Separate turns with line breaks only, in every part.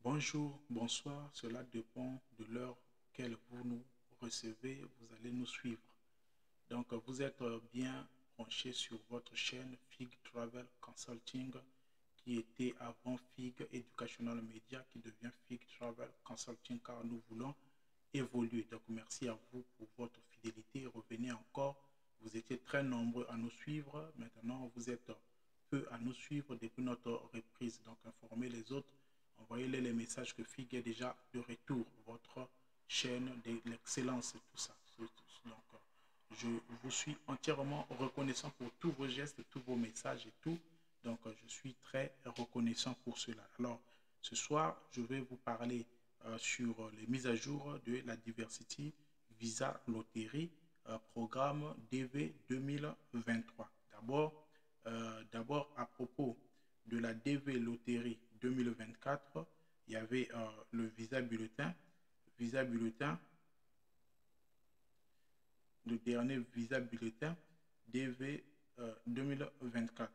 Bonjour, bonsoir, cela dépend de l'heure qu'elle vous nous recevez, vous allez nous suivre. Donc, vous êtes bien branché sur votre chaîne FIG Travel Consulting, qui était avant FIG Educational Media, qui devient FIG Travel Consulting, car nous voulons évoluer. Donc, merci à vous pour votre fidélité. Revenez encore. Vous étiez très nombreux à nous suivre. Maintenant, vous êtes peu à nous suivre depuis notre reprise. Donc, informez les autres. Envoyez-les les messages que FIG est déjà de retour. Votre chaîne de l'excellence et tout ça. Donc, je vous suis entièrement reconnaissant pour tous vos gestes, tous vos messages et tout. Donc, je suis très reconnaissant pour cela. Alors, ce soir, je vais vous parler sur les mises à jour de la Diversity Visa Lottery programme DV 2023. D'abord, à propos de la DV Lottery 2024, il y avait le visa bulletin, le dernier visa bulletin DV 2024.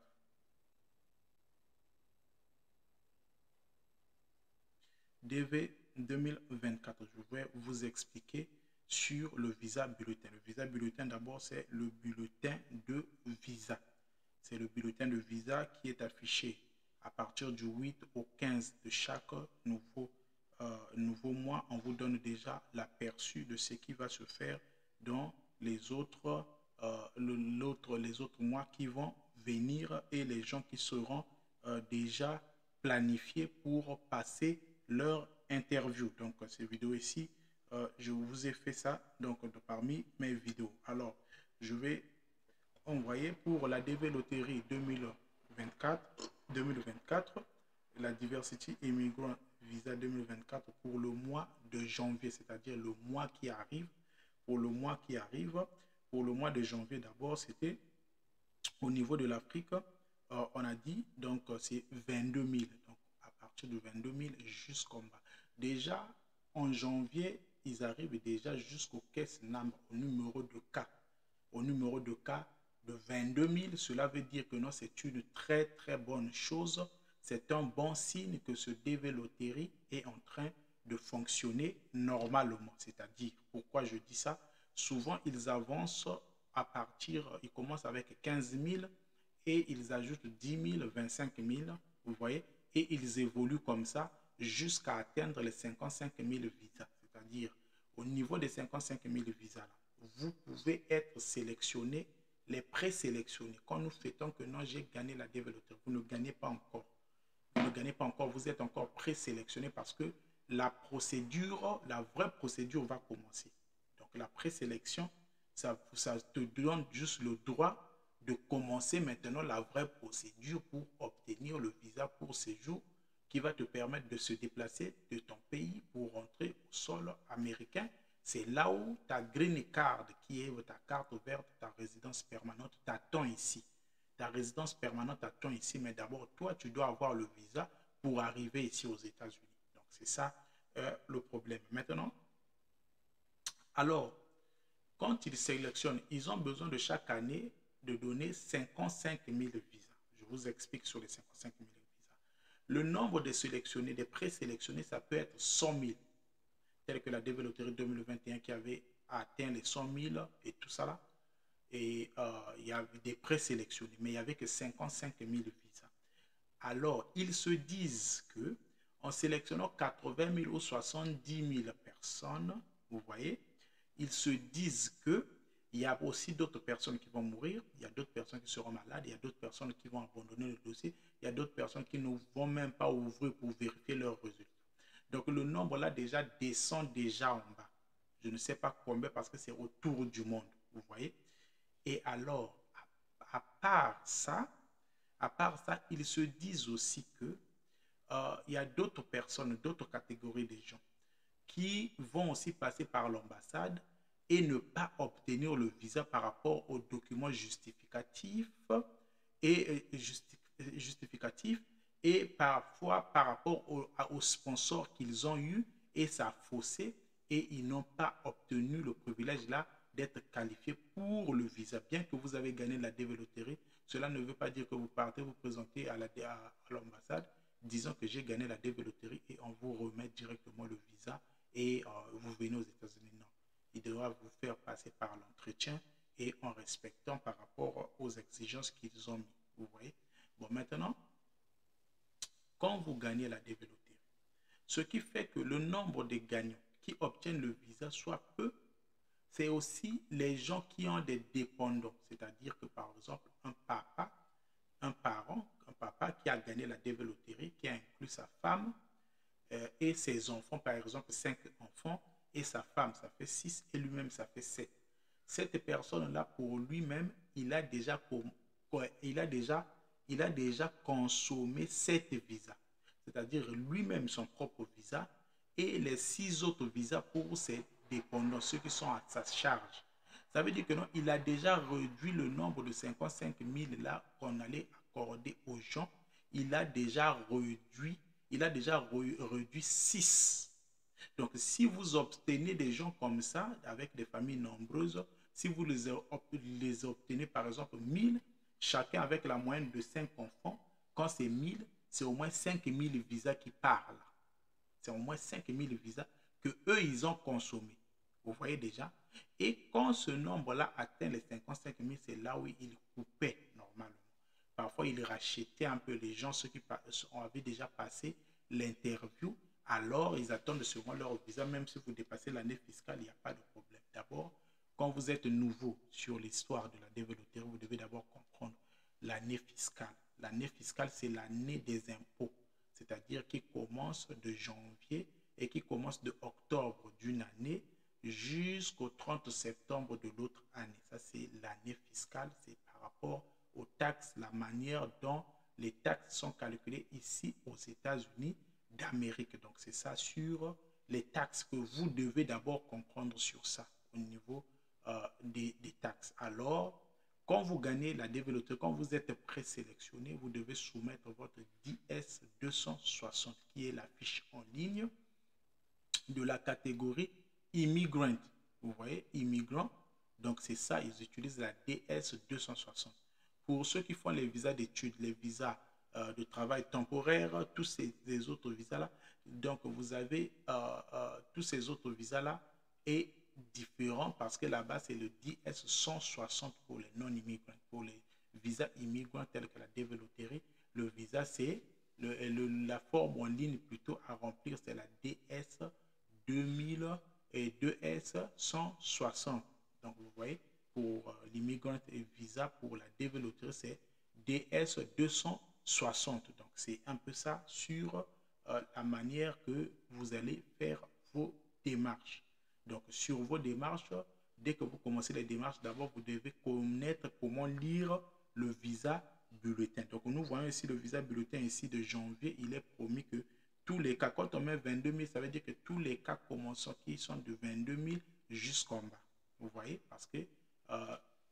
DV 2024, je vais vous expliquer sur le visa bulletin. Le visa bulletin, d'abord, c'est le bulletin de visa. C'est le bulletin de visa qui est affiché à partir du 8 au 15 de chaque nouveau mois. On vous donne déjà l'aperçu de ce qui va se faire dans les autres, les autres mois qui vont venir et les gens qui seront déjà planifiés pour passer leur interview. Donc, ces vidéos ici, je vous ai fait ça donc parmi mes vidéos. Alors, je vais envoyer pour la DV Lottery 2024, la Diversity Immigrant Visa 2024 pour le mois de janvier, c'est-à-dire le mois qui arrive. Pour le mois qui arrive, pour le mois de janvier d'abord, c'était au niveau de l'Afrique, on a dit, donc c'est 22 000. Donc à partir de 22 000 jusqu'en bas. Déjà, en janvier, ils arrivent déjà jusqu'au caisse number, au numéro de cas. Au numéro de cas de 22 000, cela veut dire que non, c'est une très très bonne chose. C'est un bon signe que ce DV Lottery est en train de fonctionner normalement. C'est-à-dire, pourquoi je dis ça? Souvent, ils avancent à partir, ils commencent avec 15 000 et ils ajoutent 10 000, 25 000, vous voyez, et ils évoluent comme ça jusqu'à atteindre les 55 000 visas. C'est-à-dire, au niveau des 55 000 visas, là, vous pouvez être sélectionné, les présélectionnés. Quand nous fêtons que non, j'ai gagné la développeuse, vous ne gagnez pas encore. Vous ne gagnez pas encore, vous êtes encore présélectionné parce que la procédure, la vraie procédure va commencer. Donc la présélection, ça te donne juste le droit de commencer maintenant la vraie procédure pour obtenir le visa pour séjour qui va te permettre de se déplacer de ton pays pour rentrer au sol américain. C'est là où ta green card, qui est ta carte verte, ta résidence permanente, t'attend ici. Ta résidence permanente t'attend ici, mais d'abord, toi, tu dois avoir le visa pour arriver ici aux États-Unis. Donc, c'est ça le problème. Maintenant, alors, quand ils sélectionnent, ils ont besoin de chaque année de donner 55 000 visas. Je vous explique sur les 55 000 visas. Le nombre de sélectionnés, des présélectionnés, ça peut être 100 000, tel que la développerie 2021 qui avait atteint les 100 000 et tout ça là. Et il y avait des présélectionnés, mais il n'y avait que 55 000 visas. Alors, ils se disent que en sélectionnant 80 000 ou 70 000 personnes, vous voyez, ils se disent que il y a aussi d'autres personnes qui vont mourir, il y a d'autres personnes qui seront malades, il y a d'autres personnes qui vont abandonner le dossier, il y a d'autres personnes qui ne vont même pas ouvrir pour vérifier leurs résultats. Donc le nombre là déjà descend déjà en bas. Je ne sais pas combien parce que c'est autour du monde, vous voyez. Et alors, à part ça, ils se disent aussi que il y a d'autres personnes, d'autres catégories de gens qui vont aussi passer par l'ambassade et ne pas obtenir le visa par rapport aux documents justificatifs et justificatifs et parfois par rapport aux sponsors qu'ils ont eu et ça a faussé et ils n'ont pas obtenu le privilège là d'être qualifiés pour le visa. Bien que vous avez gagné la développerie, cela ne veut pas dire que vous partez vous présenter à l'ambassade disant que j'ai gagné la développerie et on vous remet directement le visa et vous venez aux États-Unis. Non, il devra vous faire passer par l'entretien et en respectant par rapport aux exigences qu'ils ont mis. Vous voyez? Bon, maintenant, quand vous gagnez la DV Loterie, ce qui fait que le nombre de gagnants qui obtiennent le visa soit peu, c'est aussi les gens qui ont des dépendants. C'est-à-dire que, par exemple, un papa qui a gagné la DV Loterie, qui a inclus sa femme et ses enfants, par exemple, 5 enfants, et sa femme, ça fait 6, et lui-même, ça fait 7. Cette personne-là, pour lui-même, il a déjà consommé 7 visas. C'est-à-dire lui-même son propre visa et les 6 autres visas pour ses dépendants, ceux qui sont à sa charge. Ça veut dire que non, il a déjà réduit le nombre de 55 000 là qu'on allait accorder aux gens. Il a déjà réduit 6. Donc, si vous obtenez des gens comme ça, avec des familles nombreuses, si vous les obtenez par exemple 1000, chacun avec la moyenne de 5 enfants, quand c'est 1000, c'est au moins 5000 visas qui parlent. C'est au moins 5000 visas que eux ils ont consommés. Vous voyez déjà? Et quand ce nombre-là atteint les 55 000, c'est là où ils coupaient normalement. Parfois, ils rachetaient un peu les gens, ceux qui avaient déjà passé l'interview. Alors, ils attendent de recevoir leur visa. Même si vous dépassez l'année fiscale, il n'y a pas de problème. D'abord, quand vous êtes nouveau sur l'histoire de la DV Loterie, vous devez d'abord comprendre l'année fiscale. L'année fiscale, c'est l'année des impôts, c'est-à-dire qui commence de janvier et qui commence de octobre d'une année jusqu'au 30 septembre de l'autre année. Ça, c'est l'année fiscale, c'est par rapport aux taxes, la manière dont les taxes sont calculées ici aux États-Unis d'Amérique. Donc, c'est ça sur les taxes que vous devez d'abord comprendre sur ça au niveau des taxes. Alors, quand vous gagnez la DV Loterie, quand vous êtes présélectionné, vous devez soumettre votre DS 260, qui est la fiche en ligne de la catégorie immigrant. Vous voyez, immigrant. Donc, c'est ça, ils utilisent la DS 260. Pour ceux qui font les visas d'études, les visas de travail temporaire, tous ces autres visas-là, donc vous avez tous ces autres visas-là est différent parce que là-bas, c'est le DS 160 pour les non-immigrants. Pour les visas immigrants tels que la DV Loterie, le visa, c'est la forme en ligne plutôt à remplir, c'est la DS 2000 et 2S 160. Donc, vous voyez, pour l'immigrant et visa, pour la DV Loterie, c'est DS 260. Donc, c'est un peu ça sur la manière que vous allez faire vos démarches. Donc, sur vos démarches, dès que vous commencez les démarches, d'abord, vous devez connaître comment lire le visa bulletin. Donc, nous voyons ici le visa bulletin ici de janvier. Il est promis que tous les cas, quand on met 22 000, ça veut dire que tous les cas commençant qui sont de 22 000 jusqu'en bas. Vous voyez, parce que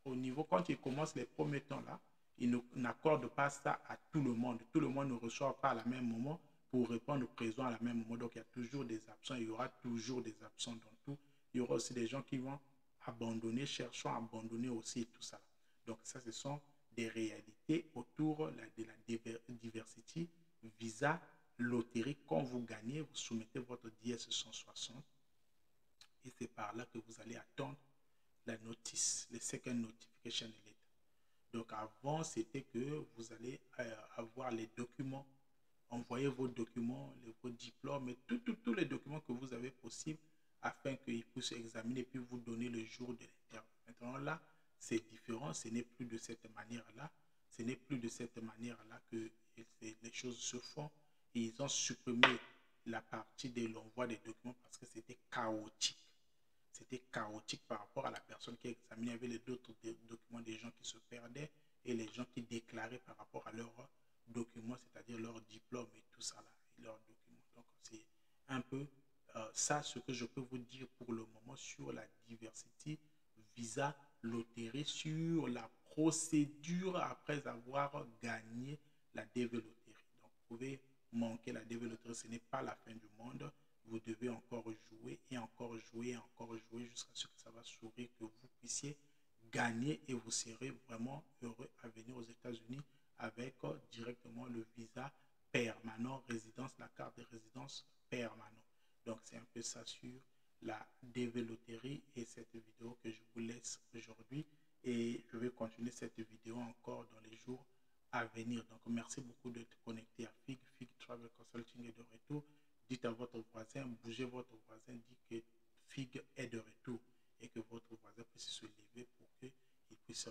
au niveau, quand ils commencent les premiers temps là, ils n'accordent pas ça à tout le monde. Tout le monde ne reçoit pas à la même moment pour répondre présent à la même moment. Donc, il y a toujours des absents. Il y aura toujours des absents dans tout. Il y aura aussi des gens qui vont abandonner, cherchant à abandonner aussi tout ça. Donc, ça, ce sont des réalités autour de la diversity visa loterie. Quand vous gagnez, vous soumettez votre DS 160 et c'est par là que vous allez attendre la notice, le second notification letter. Donc avant, c'était que vous allez avoir les documents, envoyer vos documents, vos diplômes, et tous les documents que vous avez possibles afin qu'ils puissent examiner et puis vous donner le jour de l'interview. Maintenant là, c'est différent, ce n'est plus de cette manière-là. Ce n'est plus de cette manière-là que les choses se font. Et ils ont supprimé la partie de l'envoi des documents parce que c'était chaotique. C'était chaotique par rapport à la personne qui examinait. Il y avait d'autres documents des gens qui se perdaient et les gens qui déclaraient par rapport à leurs documents, c'est-à-dire leurs diplômes et tout ça là, et leurs documents. Donc c'est un peu ça ce que je peux vous dire pour le moment sur la diversity visa loterie, sur la procédure après avoir gagné la DV Loterie. Donc vous pouvez manquer la DV Loterie, ce n'est pas la fin du monde. Vous devez encore jouer et encore jouer et encore jouer jusqu'à ce que ça va sourire, que vous puissiez gagner et vous serez vraiment heureux à venir aux États-Unis avec directement le visa permanent résident résidence, la carte de résidence permanente. Donc, c'est un peu ça sur la DV Loterie et cette vidéo que je vous laisse aujourd'hui. Et je vais continuer cette vidéo encore dans les jours à venir. Donc, merci beaucoup de te connecter à FIG. FIG Travel Consulting est de retour. Dites à votre voisin, bougez votre voisin, dites que FIG est de retour et que votre voisin puisse se lever pour qu'il puisse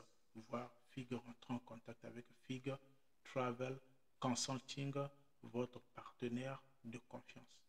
voir FIG rentrer en contact avec FIG Travel Consulting, votre partenaire de confiance.